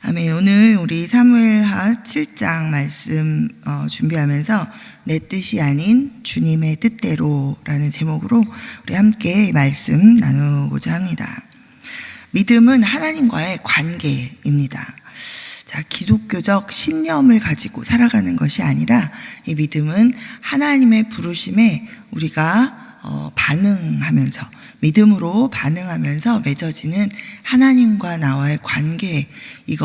아멘. 오늘 우리 사무엘하 7장 말씀 준비하면서 내 뜻이 아닌 주님의 뜻대로라는 제목으로 우리 함께 말씀 나누고자 합니다. 믿음은 하나님과의 관계입니다. 자, 기독교적 신념을 가지고 살아가는 것이 아니라 이 믿음은 하나님의 부르심에 우리가 반응하면서, 믿음으로 반응하면서 맺어지는 하나님과 나와의 관계, 이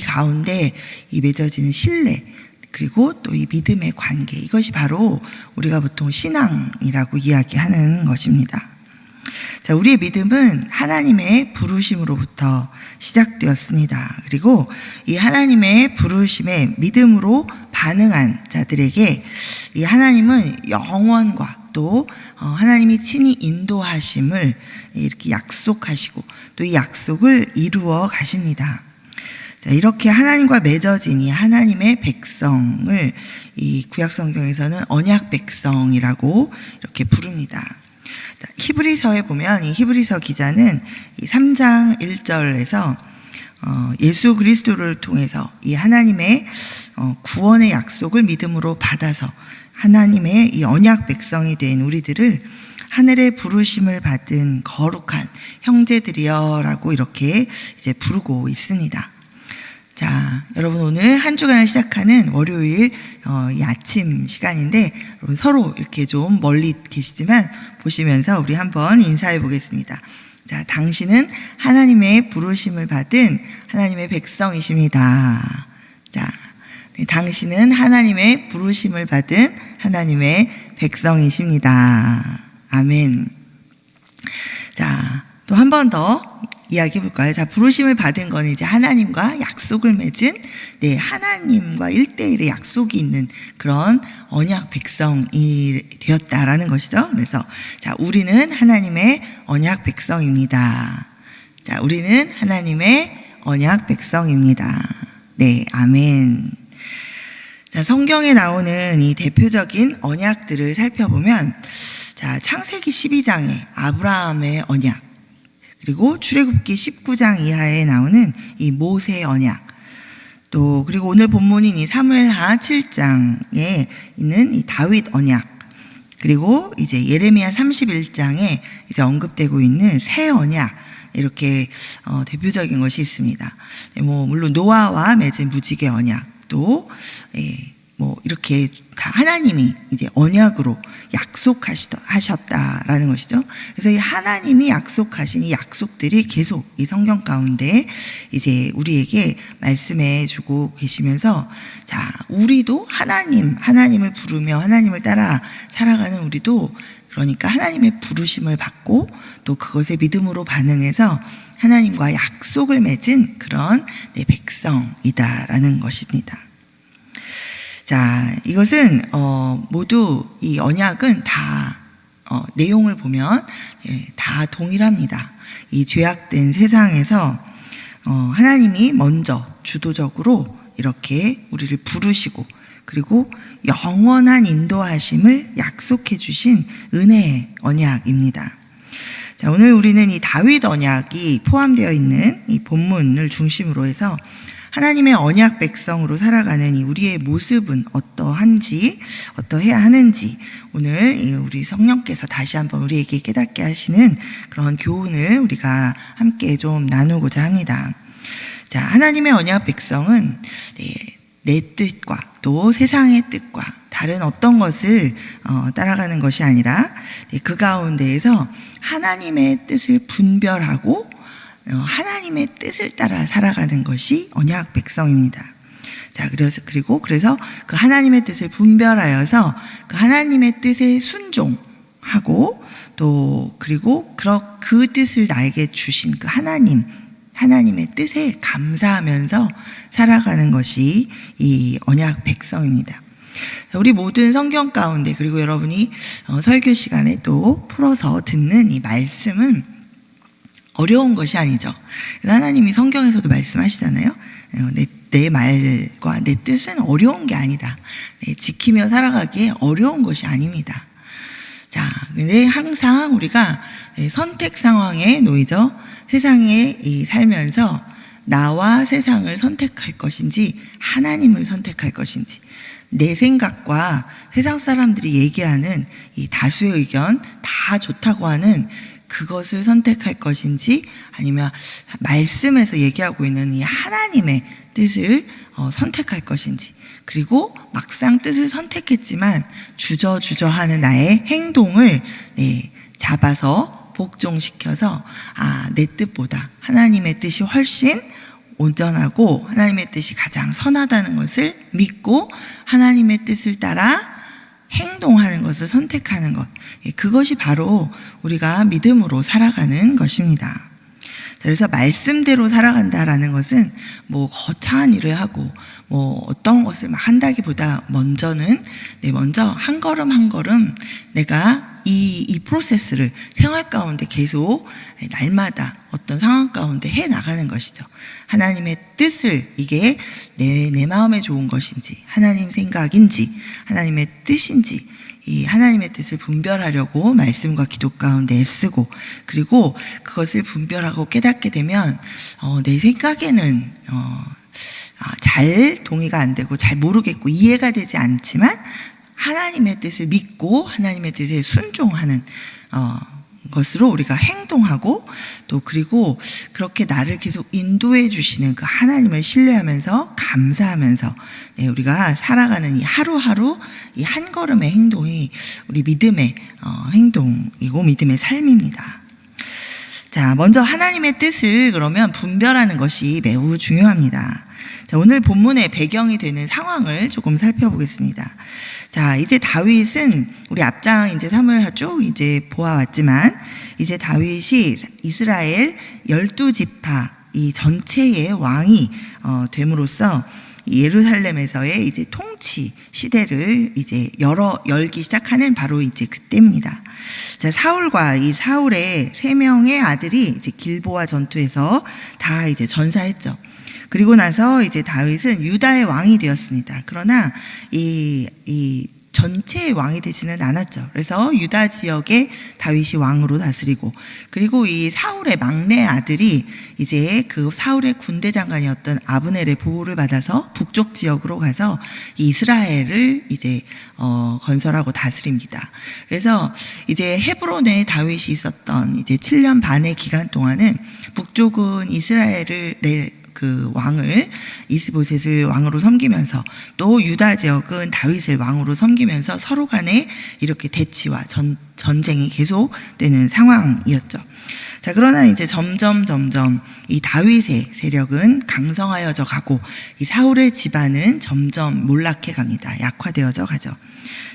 가운데 이 맺어지는 신뢰, 그리고 또 이 믿음의 관계, 이것이 바로 우리가 보통 신앙이라고 이야기하는 것입니다. 자, 우리의 믿음은 하나님의 부르심으로부터 시작되었습니다. 그리고 이 하나님의 부르심에 믿음으로 반응한 자들에게 이 하나님은 영원과 또 하나님이 친히 인도하심을 이렇게 약속하시고 또 이 약속을 이루어 가십니다. 자, 이렇게 하나님과 맺어진 이 하나님의 백성을 이 구약성경에서는 언약 백성이라고 이렇게 부릅니다. 히브리서에 보면 이 히브리서 기자는 이 3장 1절에서 예수 그리스도를 통해서 이 하나님의 구원의 약속을 믿음으로 받아서 하나님의 이 언약 백성이 된 우리들을 하늘의 부르심을 받은 거룩한 형제들이여라고 이렇게 이제 부르고 있습니다. 자, 여러분, 오늘 한 주간을 시작하는 월요일 이 아침 시간인데, 여러분 서로 이렇게 좀 멀리 계시지만 보시면서 우리 한번 인사해 보겠습니다. 자, 당신은 하나님의 부르심을 받은 하나님의 백성이십니다. 자, 네, 당신은 하나님의 부르심을 받은 하나님의 백성이십니다. 아멘. 자, 또 한 번 더 이야기해 볼까요? 자, 부르심을 받은 건 이제 하나님과 약속을 맺은, 네, 하나님과 1대1의 약속이 있는 그런 언약 백성이 되었다라는 것이죠. 그래서, 자, 우리는 하나님의 언약 백성입니다. 자, 우리는 하나님의 언약 백성입니다. 네, 아멘. 자, 성경에 나오는 이 대표적인 언약들을 살펴보면, 자, 창세기 12장에 아브라함의 언약, 그리고 출애굽기 19장 이하에 나오는 이 모세 언약, 또 그리고 오늘 본문인 이 사무엘하 7장에 있는 이 다윗 언약, 그리고 이제 예레미야 31장에 이제 언급되고 있는 새 언약, 이렇게 대표적인 것이 있습니다. 뭐 물론 노아와 맺은 무지개 언약도 뭐 이렇게 다 하나님이 이제 언약으로 약속하셨다라는 것이죠. 그래서 이 하나님이 약속하신 이 약속들이 계속 이 성경 가운데 이제 우리에게 말씀해 주고 계시면서, 자, 우리도 하나님을 부르며 하나님을 따라 살아가는 우리도, 그러니까 하나님의 부르심을 받고 또 그것에 믿음으로 반응해서 하나님과 약속을 맺은 그런 백성이다라는 것입니다. 자, 이것은 모두 이 언약은 다 내용을 보면 다 동일합니다. 이 죄악된 세상에서 하나님이 먼저 주도적으로 이렇게 우리를 부르시고, 그리고 영원한 인도하심을 약속해 주신 은혜의 언약입니다. 자, 오늘 우리는 이 다윗 언약이 포함되어 있는 이 본문을 중심으로 해서 하나님의 언약 백성으로 살아가는 이 우리의 모습은 어떠해야 하는지, 오늘 우리 성령께서 다시 한번 우리에게 깨닫게 하시는 그런 교훈을 우리가 함께 좀 나누고자 합니다. 자, 하나님의 언약 백성은 내 뜻과 또 세상의 뜻과 다른 어떤 것을 따라가는 것이 아니라 그 가운데에서 하나님의 뜻을 분별하고 하나님의 뜻을 따라 살아가는 것이 언약 백성입니다. 자, 그래서 그 하나님의 뜻을 분별하여서 그 하나님의 뜻에 순종하고, 또 그리고 그 뜻을 나에게 주신 그 하나님의 뜻에 감사하면서 살아가는 것이 이 언약 백성입니다. 우리 모든 성경 가운데, 그리고 여러분이 설교 시간에 또 풀어서 듣는 이 말씀은 어려운 것이 아니죠. 하나님이 성경에서도 말씀하시잖아요. 내 말과 내 뜻은 어려운 게 아니다. 지키며 살아가기에 어려운 것이 아닙니다. 자, 근데 항상 우리가 선택 상황에 놓이죠. 세상에 살면서 나와 세상을 선택할 것인지 하나님을 선택할 것인지, 내 생각과 세상 사람들이 얘기하는 이 다수의 의견 다 좋다고 하는 그것을 선택할 것인지, 아니면 말씀에서 얘기하고 있는 이 하나님의 뜻을 선택할 것인지, 그리고 막상 뜻을 선택했지만 주저하는 나의 행동을 잡아서 복종시켜서 내 뜻보다 하나님의 뜻이 훨씬 온전하고 하나님의 뜻이 가장 선하다는 것을 믿고 하나님의 뜻을 따라 행동하는 것을 선택하는 것, 그것이 바로 우리가 믿음으로 살아가는 것입니다. 그래서 말씀대로 살아간다라는 것은 뭐 거창한 일을 하고 뭐 어떤 것을 막 한다기보다 먼저는 먼저 한 걸음 한 걸음 내가 이 프로세스를 생활 가운데 계속 날마다 어떤 상황 가운데 해 나가는 것이죠. 하나님의 뜻을, 이게 내 마음에 좋은 것인지, 하나님 생각인지, 하나님의 뜻인지, 이 하나님의 뜻을 분별하려고 말씀과 기도 가운데 애쓰고, 그리고 그것을 분별하고 깨닫게 되면 내 생각에는 잘 동의가 안 되고 잘 모르겠고 이해가 되지 않지만 하나님의 뜻을 믿고 하나님의 뜻에 순종하는 것으로 우리가 행동하고, 또 그리고 그렇게 나를 계속 인도해 주시는 그 하나님을 신뢰하면서 감사하면서 우리가 살아가는 이 하루하루 이 한 걸음의 행동이 우리 믿음의 행동이고 믿음의 삶입니다. 자, 먼저 하나님의 뜻을 그러면 분별하는 것이 매우 중요합니다. 자, 오늘 본문의 배경이 되는 상황을 조금 살펴보겠습니다. 자, 이제 다윗은 우리 앞장 이제 사무엘 쭉 이제 보아왔지만, 이제 다윗이 이스라엘 12지파 이 전체의 왕이 됨으로써 예루살렘에서의 이제 통치 시대를 이제 열기 시작하는 바로 이제 그때입니다. 자, 사울의 3명의 아들이 이제 길보아 전투에서 다 이제 전사했죠. 그리고 나서 이제 다윗은 유다의 왕이 되었습니다. 그러나 이 전체의 왕이 되지는 않았죠. 그래서 유다 지역에 다윗이 왕으로 다스리고, 그리고 이 사울의 막내 아들이 이제 그 사울의 군대 장관이었던 아브넬의 보호를 받아서 북쪽 지역으로 가서 이스라엘을 이제 건설하고 다스립니다. 그래서 이제 헤브론에 다윗이 있었던 이제 7년 반의 기간 동안은 북쪽은 이스라엘을 그 왕을 이스보셋을 왕으로 섬기면서, 또 유다 지역은 다윗을 왕으로 섬기면서 서로 간에 이렇게 대치와 전쟁이 계속되는 상황이었죠. 자, 그러나 이제 점점 이 다윗의 세력은 강성하여져 가고 이 사울의 집안은 점점 몰락해 갑니다. 약화되어져 가죠.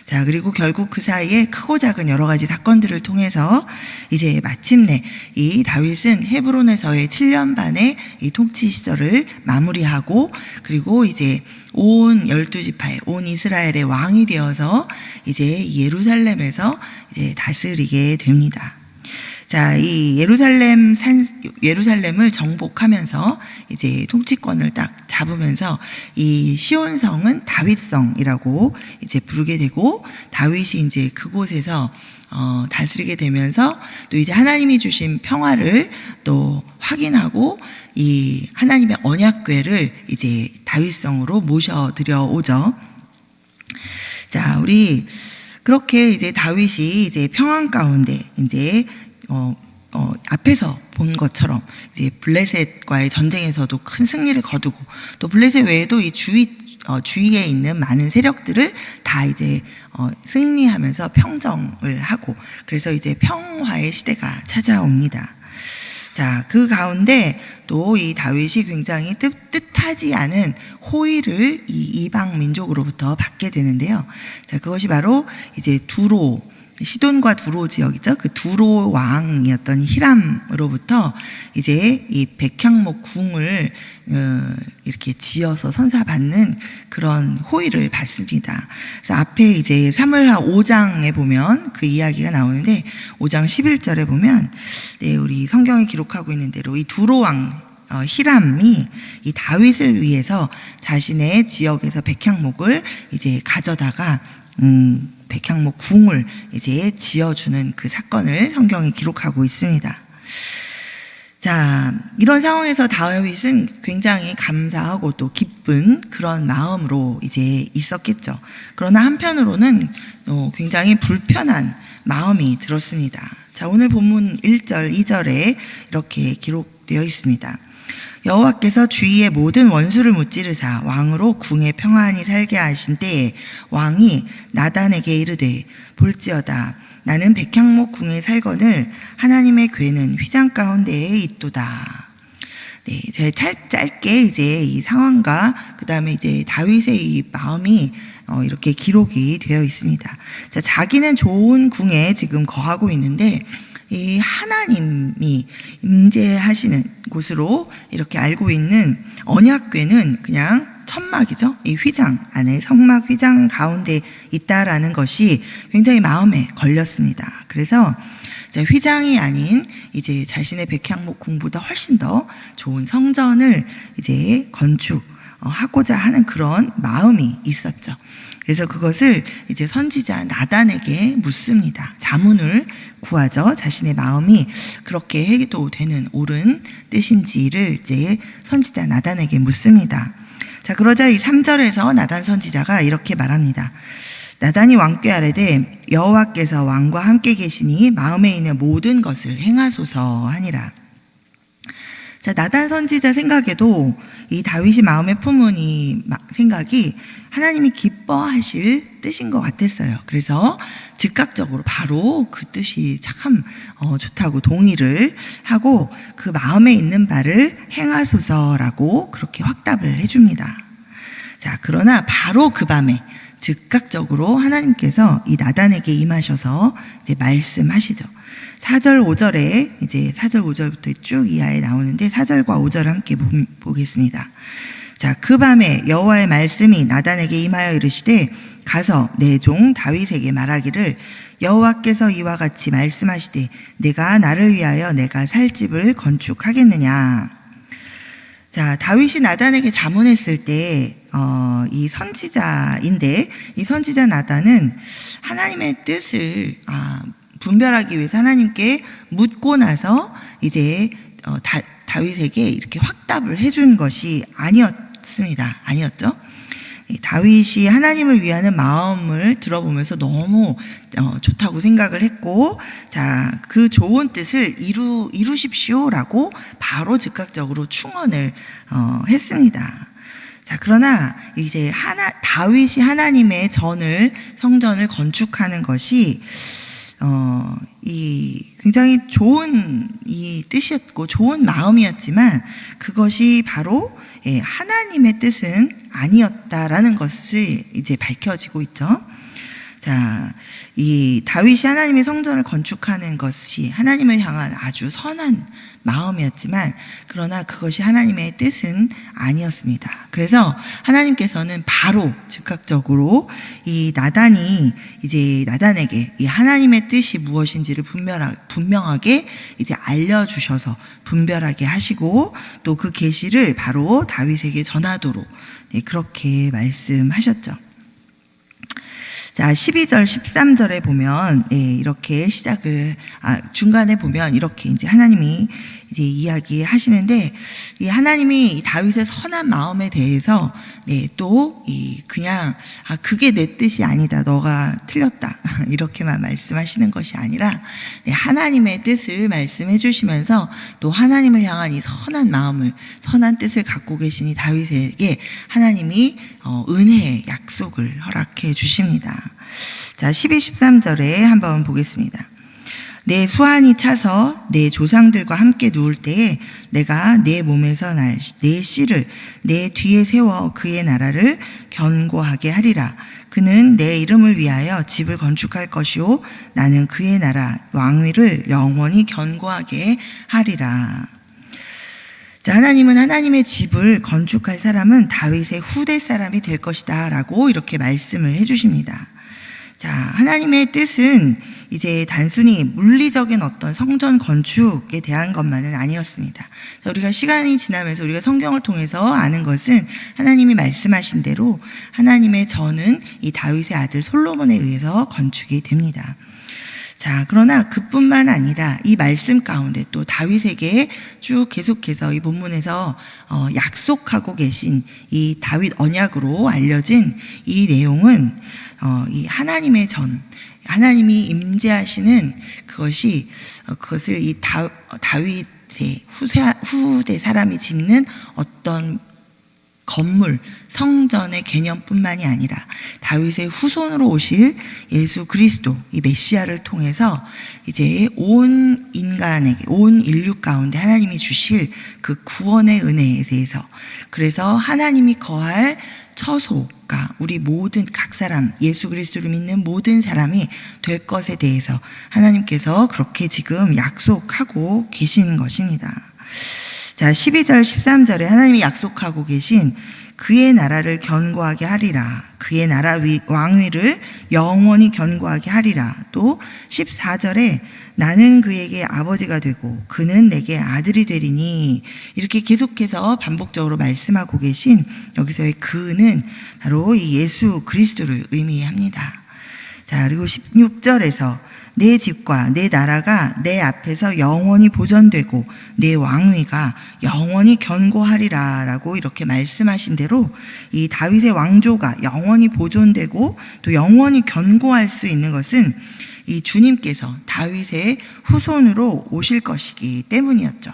자, 그리고 결국 그 사이에 크고 작은 여러 가지 사건들을 통해서 이제 마침내 이 다윗은 헤브론에서의 7년 반의 이 통치 시절을 마무리하고, 그리고 이제 온 12지파의 온 이스라엘의 왕이 되어서 이제 예루살렘에서 이제 다스리게 됩니다. 자, 이 예루살렘을 정복하면서 이제 통치권을 딱 잡으면서 이 시온성은 다윗성이라고 이제 부르게 되고, 다윗이 이제 그곳에서 다스리게 되면서 또 이제 하나님이 주신 평화를 또 확인하고 이 하나님의 언약궤를 이제 다윗성으로 모셔드려 오죠. 자, 우리 그렇게 이제 다윗이 이제 평안 가운데 이제 앞에서 본 것처럼 이제 블레셋과의 전쟁에서도 큰 승리를 거두고, 또 블레셋 외에도 이 주위에 있는 많은 세력들을 다 이제 승리하면서 평정을 하고, 그래서 이제 평화의 시대가 찾아옵니다. 자, 그 가운데 또 이 다윗이 굉장히 뜻하지 않은 호의를 이 이방 민족으로부터 받게 되는데요. 자, 그것이 바로 이제 시돈과 두로 지역이죠. 그 두로 왕이었던 히람으로부터 이제 이 백향목 궁을 이렇게 지어서 선사받는 그런 호의를 받습니다. 그래서 앞에 이제 사무엘하 5장에 보면 그 이야기가 나오는데, 5장 11절에 보면 우리 성경이 기록하고 있는 대로 이 두로 왕 히람이 이 다윗을 위해서 자신의 지역에서 백향목을 이제 가져다가 백향목 궁을 이제 지어주는 그 사건을 성경이 기록하고 있습니다. 자, 이런 상황에서 다윗은 굉장히 감사하고 또 기쁜 그런 마음으로 이제 있었겠죠. 그러나 한편으로는 굉장히 불편한 마음이 들었습니다. 자, 오늘 본문 1절, 2절에 이렇게 기록되어 있습니다. 여호와께서 주위의 모든 원수를 무찌르사 왕으로 궁에 평안히 살게 하신 때에 왕이 나단에게 이르되 볼지어다 나는 백향목 궁에 살거늘 하나님의 궤는 휘장 가운데에 있도다. 네, 제가 짧게 이제 이 상황과 그 다음에 이제 다윗의 이 마음이 이렇게 기록이 되어 있습니다. 자, 자기는 좋은 궁에 지금 거하고 있는데 이 하나님이 임재하시는 곳으로 이렇게 알고 있는 언약궤는 그냥 천막이죠. 이 휘장 안에 성막 휘장 가운데 있다라는 것이 굉장히 마음에 걸렸습니다. 그래서 휘장이 아닌 이제 자신의 백향목 궁보다 훨씬 더 좋은 성전을 이제 건축하고자 하는 그런 마음이 있었죠. 그래서 그것을 이제 선지자 나단에게 묻습니다. 자문을 구하죠. 자신의 마음이 그렇게 해도 되는 옳은 뜻인지를 이제 선지자 나단에게 묻습니다. 자, 그러자 이 3절에서 나단 선지자가 이렇게 말합니다. 나단이 왕께 아뢰되 여호와께서 왕과 함께 계시니 마음에 있는 모든 것을 행하소서 하니라. 자, 나단 선지자 생각에도 이 다윗이 마음에 품은 이 생각이 하나님이 기뻐하실 뜻인 것 같았어요. 그래서 즉각적으로 바로 그 뜻이 참 좋다고 동의를 하고 그 마음에 있는 바를 행하소서라고 그렇게 확답을 해줍니다. 자, 그러나 바로 그 밤에 즉각적으로 하나님께서 이 나단에게 임하셔서 이제 말씀하시죠. 4절 5절에 이제 4절 5절부터 쭉 이하에 나오는데 4절과 5절 함께 보겠습니다. 자, 그 밤에 여호와의 말씀이 나단에게 임하여 이르시되 가서 내 종 다윗에게 말하기를 여호와께서 이와 같이 말씀하시되 내가 나를 위하여 내가 살 집을 건축하겠느냐. 자, 다윗이 나단에게 자문했을 때 이 선지자인데 이 선지자 나단은 하나님의 뜻을 분별하기 위해서 하나님께 묻고 나서 이제 다윗에게 이렇게 확답을 해준 것이 아니었죠. 다윗이 하나님을 위하는 마음을 들어보면서 너무 좋다고 생각을 했고, 자, 그 좋은 뜻을 이루십시오라고 바로 즉각적으로 충원을 했습니다. 자, 그러나 이제 다윗이 하나님의 성전을 건축하는 것이 이 굉장히 좋은 이 뜻이었고 좋은 마음이었지만 그것이 바로 하나님의 뜻은 아니었다라는 것을 이제 밝혀지고 있죠. 자, 이 다윗이 하나님의 성전을 건축하는 것이 하나님을 향한 아주 선한 마음이었지만 그러나 그것이 하나님의 뜻은 아니었습니다. 그래서 하나님께서는 바로 즉각적으로 이 나단에게 이 하나님의 뜻이 무엇인지를 분명하게 이제 알려주셔서 분별하게 하시고 또 그 계시를 바로 다윗에게 전하도록 그렇게 말씀하셨죠. 자, 12절, 13절에 보면, 이렇게 중간에 보면 이렇게 이제 하나님이 이제 이야기 하시는데, 이 하나님이 다윗의 선한 마음에 대해서, 그게 내 뜻이 아니다. 너가 틀렸다. 이렇게만 말씀하시는 것이 아니라, 하나님의 뜻을 말씀해 주시면서 또 하나님을 향한 이 선한 뜻을 갖고 계신 이 다윗에게 하나님이 은혜의 약속을 허락해 주십니다. 자, 12, 13절에 한번 보겠습니다. 내 수완이 차서 내 조상들과 함께 누울 때에 내가 내 몸에서 내 씨를 내 뒤에 세워 그의 나라를 견고하게 하리라. 그는 내 이름을 위하여 집을 건축할 것이요 나는 그의 나라 왕위를 영원히 견고하게 하리라. 자, 하나님은 하나님의 집을 건축할 사람은 다윗의 후대 사람이 될 것이다 라고 이렇게 말씀을 해주십니다. 자, 하나님의 뜻은 이제 단순히 물리적인 어떤 성전 건축에 대한 것만은 아니었습니다. 우리가 시간이 지나면서 우리가 성경을 통해서 아는 것은 하나님이 말씀하신 대로 하나님의 전은 이 다윗의 아들 솔로몬에 의해서 건축이 됩니다. 자, 그러나 그뿐만 아니라 이 말씀 가운데 또 다윗에게 쭉 계속해서 이 본문에서 약속하고 계신 이 다윗 언약으로 알려진 이 내용은 이 하나님의 하나님이 임재하시는 그것을 이 다윗의 후대 사람이 짓는 어떤 건물, 성전의 개념뿐만이 아니라 다윗의 후손으로 오실 예수 그리스도, 이 메시아를 통해서 이제 온 인간에게, 온 인류 가운데 하나님이 주실 그 구원의 은혜에 대해서, 그래서 하나님이 거할 처소가 우리 모든 각 사람, 예수 그리스도를 믿는 모든 사람이 될 것에 대해서 하나님께서 그렇게 지금 약속하고 계신 것입니다. 자, 12절, 13절에 하나님이 약속하고 계신 그의 나라를 견고하게 하리라. 그의 나라 왕위를 영원히 견고하게 하리라. 또 14절에 나는 그에게 아버지가 되고 그는 내게 아들이 되리니, 이렇게 계속해서 반복적으로 말씀하고 계신 여기서의 그는 바로 이 예수 그리스도를 의미합니다. 자, 그리고 16절에서 내 집과 내 나라가 내 앞에서 영원히 보존되고 내 왕위가 영원히 견고하리라 라고 이렇게 말씀하신 대로 이 다윗의 왕조가 영원히 보존되고 또 영원히 견고할 수 있는 것은 이 주님께서 다윗의 후손으로 오실 것이기 때문이었죠.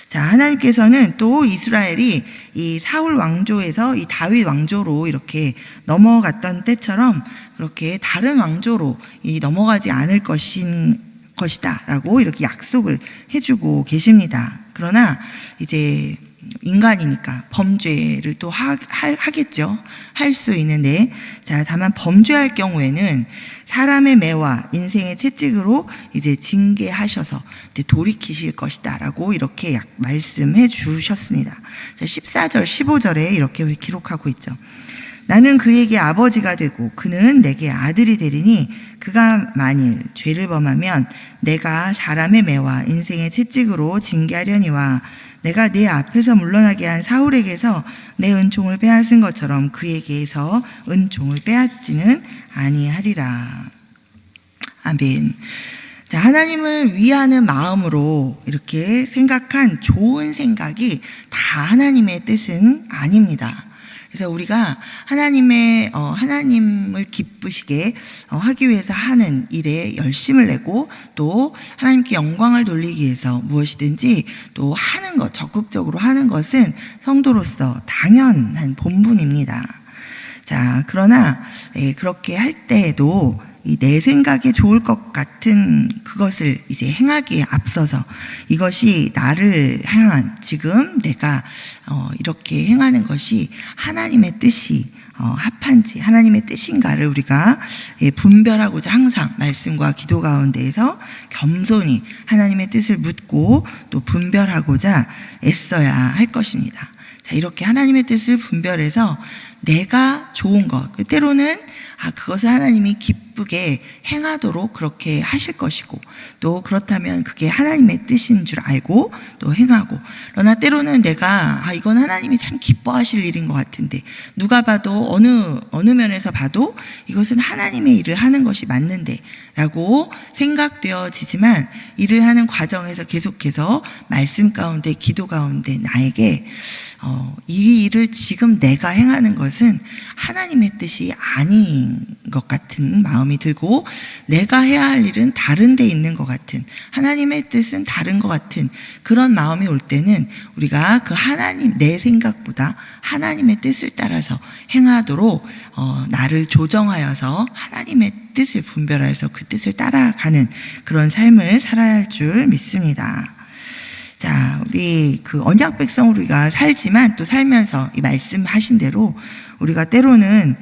자, 하나님께서는 또 이스라엘이 이 사울 왕조에서 이 다윗 왕조로 이렇게 넘어갔던 때처럼 그렇게 다른 왕조로 넘어가지 않을 것이다 라고 이렇게 약속을 해주고 계십니다. 그러나 이제 인간이니까 범죄를 또 하겠죠. 할 수 있는데, 자, 다만 범죄할 경우에는 사람의 매와 인생의 채찍으로 이제 징계하셔서 이제 돌이키실 것이다 라고 이렇게 말씀해 주셨습니다. 자, 14절, 15절에 이렇게 기록하고 있죠. 나는 그에게 아버지가 되고 그는 내게 아들이 되리니 그가 만일 죄를 범하면 내가 사람의 매와 인생의 채찍으로 징계하려니와 내가 내 앞에서 물러나게 한 사울에게서 내 은총을 빼앗은 것처럼 그에게서 은총을 빼앗지는 아니하리라. 아멘. 자, 하나님을 위하는 마음으로 이렇게 생각한 좋은 생각이 다 하나님의 뜻은 아닙니다. 그래서 우리가 하나님을 기쁘시게 하기 위해서 하는 일에 열심을 내고 또 하나님께 영광을 돌리기 위해서 무엇이든지 또 하는 것, 적극적으로 하는 것은 성도로서 당연한 본분입니다. 자, 그러나 그렇게 할 때에도 내 생각에 좋을 것 같은 그것을 이제 행하기에 앞서서 이것이 나를 향한 지금 내가 이렇게 행하는 것이 하나님의 뜻이 합한지 하나님의 뜻인가를 우리가 분별하고자 항상 말씀과 기도 가운데에서 겸손히 하나님의 뜻을 묻고 또 분별하고자 애써야 할 것입니다. 자, 이렇게 하나님의 뜻을 분별해서 내가 좋은 것, 때로는 그것을 하나님이 기쁘게 행하도록 그렇게 하실 것이고 또 그렇다면 그게 하나님의 뜻인 줄 알고 또 행하고, 그러나 때로는 내가 이건 하나님이 참 기뻐하실 일인 것 같은데 누가 봐도 어느 면에서 봐도 이것은 하나님의 일을 하는 것이 맞는데 라고 생각되어지지만 일을 하는 과정에서 계속해서 말씀 가운데 기도 가운데 나에게 이 일을 지금 내가 행하는 것은 하나님의 뜻이 아닌 것 같은 마음이 들고 내가 해야 할 일은 다른 데 있는 것 같은, 하나님의 뜻은 다른 것 같은 그런 마음이 올 때는 우리가 그 하나님, 내 생각보다 하나님의 뜻을 따라서 행하도록 나를 조정하여서 하나님의 뜻을 분별하여서 그 뜻을 따라가는 그런 삶을 살아야 할 줄 믿습니다. 자, 우리 그 언약 백성으로 우리가 살지만 또 살면서 이 말씀하신 대로 우리가 때로는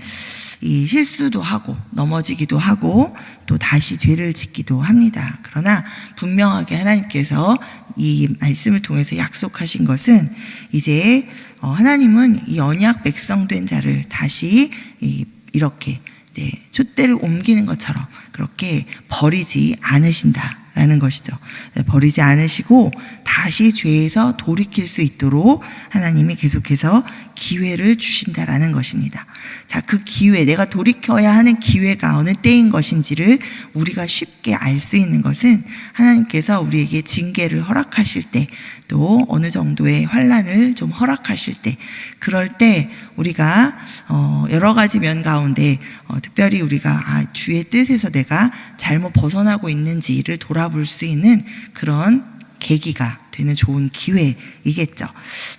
이 실수도 하고 넘어지기도 하고 또 다시 죄를 짓기도 합니다. 그러나 분명하게 하나님께서 이 말씀을 통해서 약속하신 것은 이제 하나님은 이 언약 백성된 자를 다시 이렇게 촛대를 옮기는 것처럼 그렇게 버리지 않으신다 라는 것이죠. 버리지 않으시고 다시 죄에서 돌이킬 수 있도록 하나님이 계속해서 기회를 주신다라는 것입니다. 자, 그 기회, 내가 돌이켜야 하는 기회가 어느 때인 것인지를 우리가 쉽게 알 수 있는 것은 하나님께서 우리에게 징계를 허락하실 때, 또 어느 정도의 환난을 좀 허락하실 때, 그럴 때 우리가 여러 가지 면 가운데 특별히 우리가 주의 뜻에서 내가 잘못 벗어나고 있는지를 돌아볼 수 있는 그런 계기가 되는 좋은 기회이겠죠.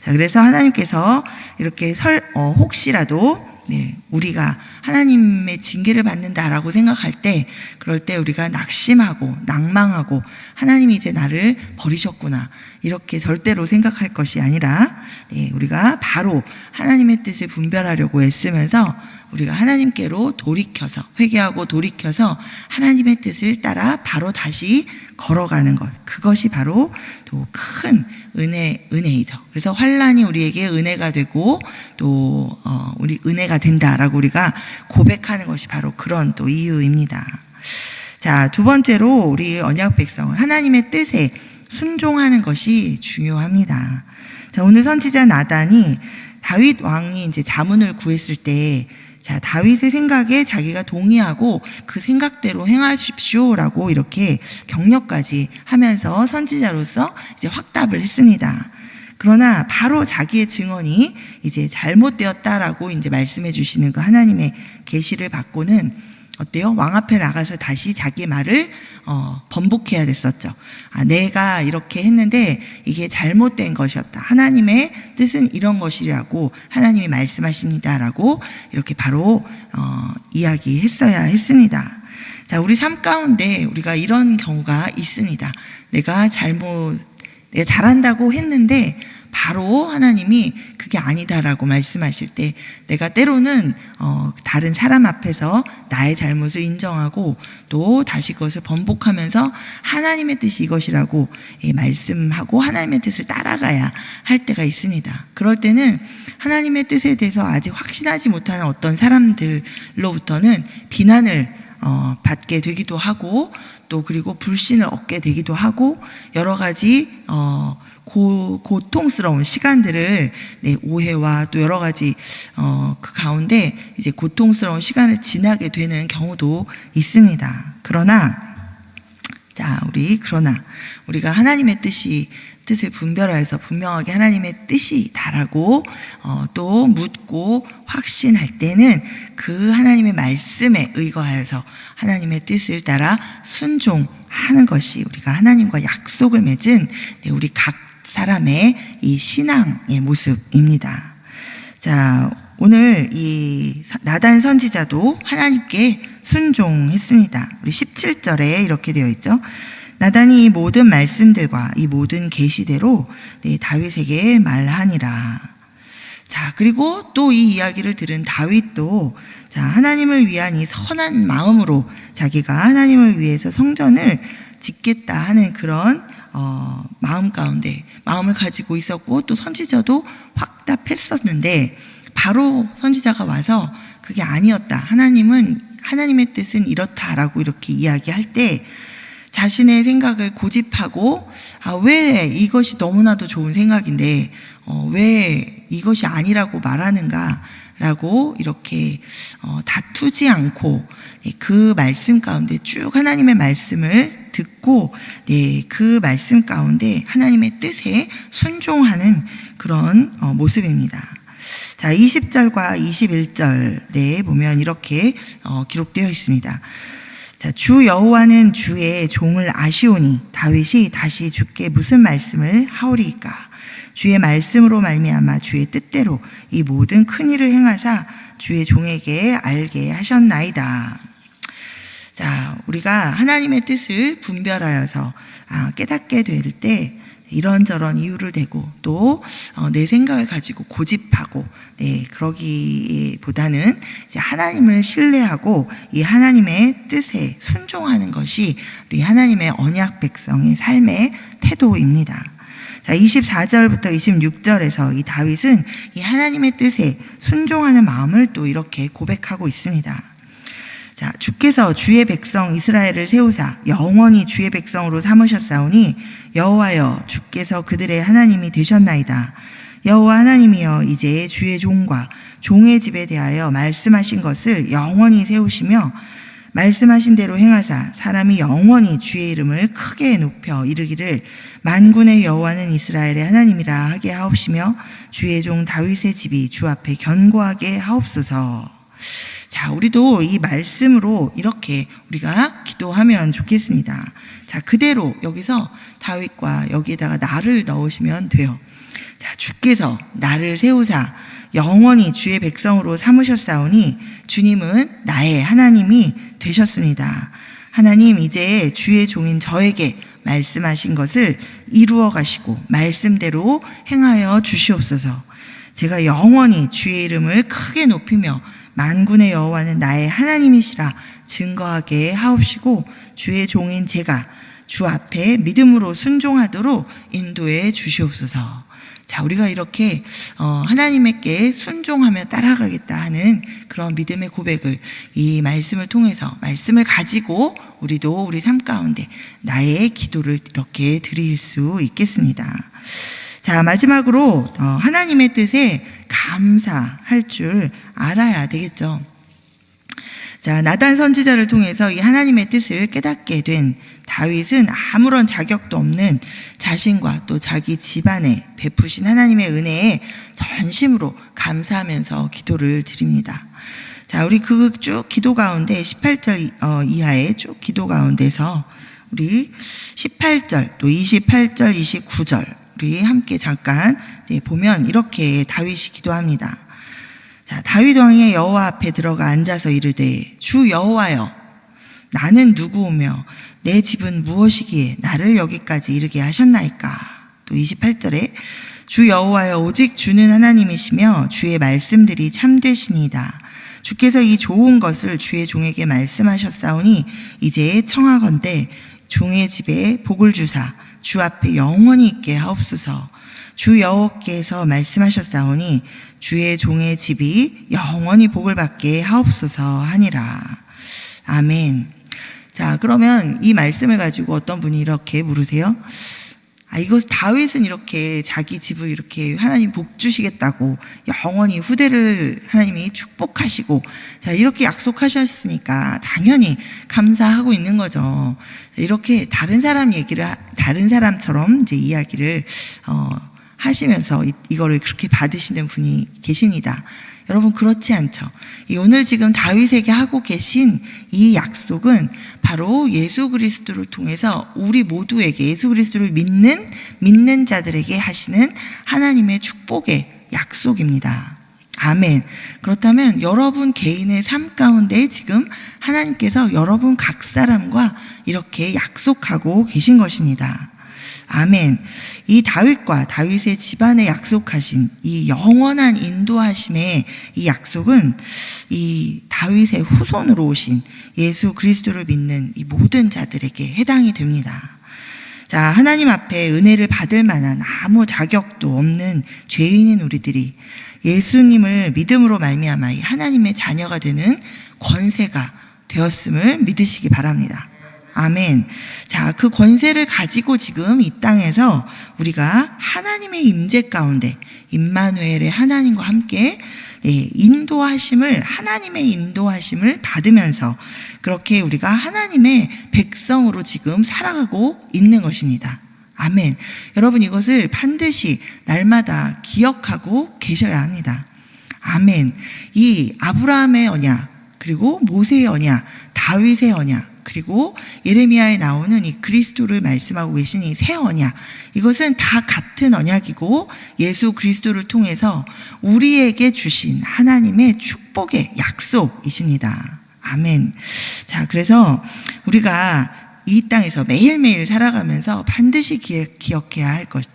자, 그래서 하나님께서 이렇게 혹시라도 우리가 하나님의 징계를 받는다라고 생각할 때, 그럴 때 우리가 낙심하고 낭망하고 하나님이 이제 나를 버리셨구나 이렇게 절대로 생각할 것이 아니라, 우리가 바로 하나님의 뜻을 분별하려고 애쓰면서 우리가 하나님께로 돌이켜서, 회개하고 돌이켜서 하나님의 뜻을 따라 바로 다시 걸어가는 것, 그것이 바로 또 큰 은혜이죠. 그래서 환난이 우리에게 은혜가 되고 또 우리 은혜가 된다라고 우리가 고백하는 것이 바로 그런 또 이유입니다. 자, 두 번째로 우리 언약 백성은 하나님의 뜻에 순종하는 것이 중요합니다. 자, 오늘 선지자 나단이 다윗 왕이 이제 자문을 구했을 때, 자, 다윗의 생각에 자기가 동의하고 그 생각대로 행하십시오라고 이렇게 격려까지 하면서 선지자로서 이제 확답을 했습니다. 그러나 바로 자기의 증언이 이제 잘못되었다라고 이제 말씀해 주시는 그 하나님의 계시를 받고는 어때요? 왕 앞에 나가서 다시 자기 말을 번복해야 됐었죠. 내가 이렇게 했는데 이게 잘못된 것이었다. 하나님의 뜻은 이런 것이라고 하나님이 말씀하십니다라고 이렇게 바로 이야기했어야 했습니다. 자, 우리 삶 가운데 우리가 이런 경우가 있습니다. 내가 잘한다고 했는데 바로 하나님이 그게 아니다라고 말씀하실 때, 내가 때로는 다른 사람 앞에서 나의 잘못을 인정하고 또 다시 그것을 번복하면서 하나님의 뜻이 이것이라고 말씀하고 하나님의 뜻을 따라가야 할 때가 있습니다. 그럴 때는 하나님의 뜻에 대해서 아직 확신하지 못하는 어떤 사람들로부터는 비난을 받게 되기도 하고, 또 그리고 불신을 얻게 되기도 하고, 여러 가지 고통스러운 시간들을, 오해와 또 여러 가지 그 가운데 이제 고통스러운 시간을 지나게 되는 경우도 있습니다. 그러나 우리가 하나님의 뜻을 분별하여서 분명하게 하나님의 뜻이다라고 또 묻고 확신할 때는 그 하나님의 말씀에 의거하여서 하나님의 뜻을 따라 순종하는 것이 우리가 하나님과 약속을 맺은 우리 각 사람의 이 신앙의 모습입니다. 자, 오늘 이 나단 선지자도 하나님께 순종했습니다. 우리 17절에 이렇게 되어 있죠. 나단이 이 모든 말씀들과 이 모든 계시대로 다윗에게 말하니라. 자, 그리고 또 이 이야기를 들은 다윗도 하나님을 위한 이 선한 마음으로 자기가 하나님을 위해서 성전을 짓겠다 하는 그런 마음 가운데 마음을 가지고 있었고, 또 선지자도 확답했었는데 바로 선지자가 와서 그게 아니었다, 하나님의 뜻은 이렇다라고 이렇게 이야기할 때 자신의 생각을 고집하고 왜 이것이 너무나도 좋은 생각인데 왜 이것이 아니라고 말하는가 라고 이렇게 다투지 않고 그 말씀 가운데 쭉 하나님의 말씀을 듣고 그 말씀 가운데 하나님의 뜻에 순종하는 그런 모습입니다. 자, 20절과 21절에 보면 이렇게 기록되어 있습니다. 자, 주 여호와는 주의 종을 아시오니 다윗이 다시 주께 무슨 말씀을 하오리이까? 주의 말씀으로 말미암아 주의 뜻대로 이 모든 큰 일을 행하사 주의 종에게 알게 하셨나이다. 자, 우리가 하나님의 뜻을 분별하여서 깨닫게 될 때 이런저런 이유를 대고 또 내 생각을 가지고 고집하고 그러기보다는 이제 하나님을 신뢰하고 이 하나님의 뜻에 순종하는 것이 우리 하나님의 언약 백성의 삶의 태도입니다. 자, 24절부터 26절에서 이 다윗은 이 하나님의 뜻에 순종하는 마음을 또 이렇게 고백하고 있습니다. 자, 주께서 주의 백성 이스라엘을 세우사 영원히 주의 백성으로 삼으셨사오니 여호와여 주께서 그들의 하나님이 되셨나이다. 여호와 하나님이여 이제 주의 종과 종의 집에 대하여 말씀하신 것을 영원히 세우시며 말씀하신 대로 행하사 사람이 영원히 주의 이름을 크게 높여 이르기를 만군의 여호와는 이스라엘의 하나님이라 하게 하옵시며 주의 종 다윗의 집이 주 앞에 견고하게 하옵소서. 자, 우리도 이 말씀으로 이렇게 우리가 기도하면 좋겠습니다. 자, 그대로 여기서 다윗과 여기에다가 나를 넣으시면 돼요. 자, 주께서 나를 세우사 영원히 주의 백성으로 삼으셨사오니 주님은 나의 하나님이 되셨습니다. 하나님, 이제 주의 종인 저에게 말씀하신 것을 이루어 가시고 말씀대로 행하여 주시옵소서. 제가 영원히 주의 이름을 크게 높이며 만군의 여호와는 나의 하나님이시라 증거하게 하옵시고 주의 종인 제가 주 앞에 믿음으로 순종하도록 인도해 주시옵소서. 자, 우리가 이렇게 하나님께 순종하며 따라가겠다 하는 그런 믿음의 고백을 이 말씀을 통해서 말씀을 가지고 우리도 우리 삶 가운데 나의 기도를 이렇게 드릴 수 있겠습니다. 자, 마지막으로 하나님의 뜻에 감사할 줄 알아야 되겠죠. 자, 나단 선지자를 통해서 이 하나님의 뜻을 깨닫게 된 다윗은 아무런 자격도 없는 자신과 또 자기 집안에 베푸신 하나님의 은혜에 전심으로 감사하면서 기도를 드립니다. 자, 우리 그 쭉 기도 가운데 18절 이하의 쭉 기도 가운데서 우리 18절 또 28절 29절 우리 함께 잠깐 보면 이렇게 다윗이 기도합니다. 자, 다윗 왕이 여호와 앞에 들어가 앉아서 이르되 주 여호와여 나는 누구오며 내 집은 무엇이기에 나를 여기까지 이르게 하셨나이까. 또 28절에 주 여호와여 오직 주는 하나님이시며 주의 말씀들이 참되시니이다. 주께서 이 좋은 것을 주의 종에게 말씀하셨사오니 이제 청하건대 종의 집에 복을 주사 주 앞에 영원히 있게 하옵소서. 주 여호와께서 말씀하셨사오니 주의 종의 집이 영원히 복을 받게 하옵소서 하니라. 아멘. 자, 그러면 이 말씀을 가지고 어떤 분이 이렇게 물으세요. 이거 다윗은 이렇게 자기 집을 이렇게 하나님 복 주시겠다고 영원히 후대를 하나님이 축복하시고 자, 이렇게 약속하셨으니까 당연히 감사하고 있는 거죠. 이렇게 다른 사람처럼 이제 이야기를 하시면서 이거를 그렇게 받으시는 분이 계십니다. 여러분, 그렇지 않죠. 오늘 지금 다윗에게 하고 계신 이 약속은 바로 예수 그리스도를 통해서 우리 모두에게 예수 그리스도를 믿는 자들에게 하시는 하나님의 축복의 약속입니다. 아멘. 그렇다면 여러분 개인의 삶 가운데 지금 하나님께서 여러분 각 사람과 이렇게 약속하고 계신 것입니다. 아멘. 이 다윗과 다윗의 집안에 약속하신 이 영원한 인도하심의 이 약속은 이 다윗의 후손으로 오신 예수 그리스도를 믿는 이 모든 자들에게 해당이 됩니다. 자, 하나님 앞에 은혜를 받을 만한 아무 자격도 없는 죄인인 우리들이 예수님을 믿음으로 말미암아 이 하나님의 자녀가 되는 권세가 되었음을 믿으시기 바랍니다. 아멘. 자, 그 권세를 가지고 지금 이 땅에서 우리가 하나님의 임재 가운데 임마누엘의 하나님과 함께 하나님의 인도하심을 받으면서 그렇게 우리가 하나님의 백성으로 지금 살아가고 있는 것입니다. 아멘. 여러분, 이것을 반드시 날마다 기억하고 계셔야 합니다. 아멘. 이 아브라함의 언약, 그리고 모세의 언약, 다윗의 언약, 그리고 예레미야에 나오는 이 그리스도를 말씀하고 계신 이 새 언약, 이것은 다 같은 언약이고 예수 그리스도를 통해서 우리에게 주신 하나님의 축복의 약속이십니다. 아멘. 자, 그래서 우리가 이 땅에서 매일매일 살아가면서 반드시 기억해야 할 것,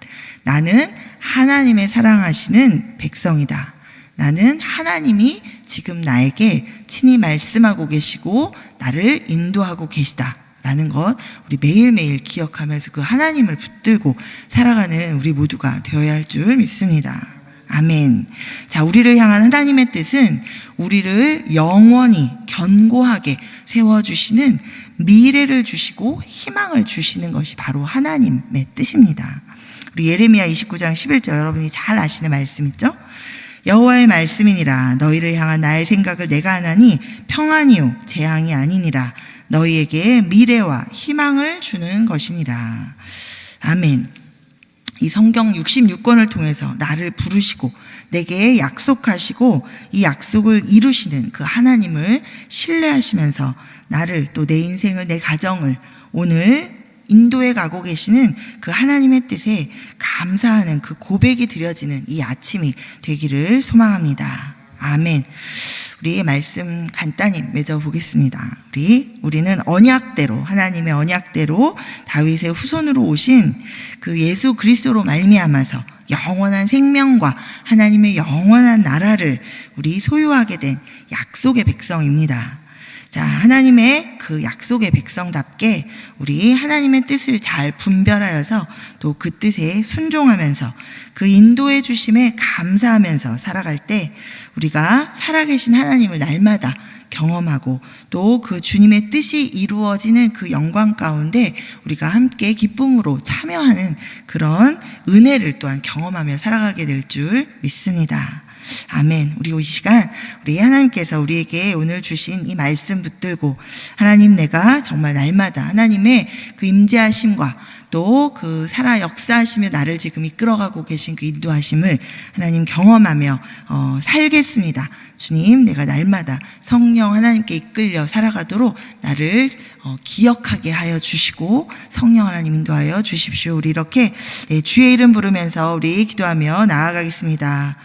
나는 하나님의 사랑하시는 백성이다. 나는 하나님이 지금 나에게 친히 말씀하고 계시고 나를 인도하고 계시다 라는 것, 우리 매일매일 기억하면서 그 하나님을 붙들고 살아가는 우리 모두가 되어야 할 줄 믿습니다. 아멘. 자, 우리를 향한 하나님의 뜻은 우리를 영원히 견고하게 세워주시는 미래를 주시고 희망을 주시는 것이 바로 하나님의 뜻입니다. 우리 예레미야 29장 11절 여러분이 잘 아시는 말씀 있죠? 여호와의 말씀이니라. 너희를 향한 나의 생각을 내가 하나니 평안이요 재앙이 아니니라. 너희에게 미래와 희망을 주는 것이니라. 아멘. 이 성경 66권을 통해서 나를 부르시고 내게 약속하시고 이 약속을 이루시는 그 하나님을 신뢰하시면서 나를 또 내 인생을 내 가정을 오늘 인도에 가고 계시는 그 하나님의 뜻에 감사하는 그 고백이 드려지는 이 아침이 되기를 소망합니다. 아멘. 우리의 말씀 간단히 맺어보겠습니다. 우리는 언약대로, 하나님의 언약대로 다윗의 후손으로 오신 그 예수 그리스도로 말미암아서 영원한 생명과 하나님의 영원한 나라를 우리 소유하게 된 약속의 백성입니다. 자, 하나님의 그 약속의 백성답게 우리 하나님의 뜻을 잘 분별하여서 또 그 뜻에 순종하면서 그 인도해 주심에 감사하면서 살아갈 때 우리가 살아계신 하나님을 날마다 경험하고 또 그 주님의 뜻이 이루어지는 그 영광 가운데 우리가 함께 기쁨으로 참여하는 그런 은혜를 또한 경험하며 살아가게 될 줄 믿습니다. 아멘. 우리 이 시간 우리 하나님께서 우리에게 오늘 주신 이 말씀 붙들고 하나님, 내가 정말 날마다 하나님의 그 임재하심과 또 그 살아 역사하시며 나를 지금 이끌어가고 계신 그 인도하심을 하나님 경험하며 살겠습니다. 주님, 내가 날마다 성령 하나님께 이끌려 살아가도록 나를 기억하게 하여 주시고 성령 하나님 인도하여 주십시오. 우리 이렇게 주의 이름 부르면서 우리 기도하며 나아가겠습니다.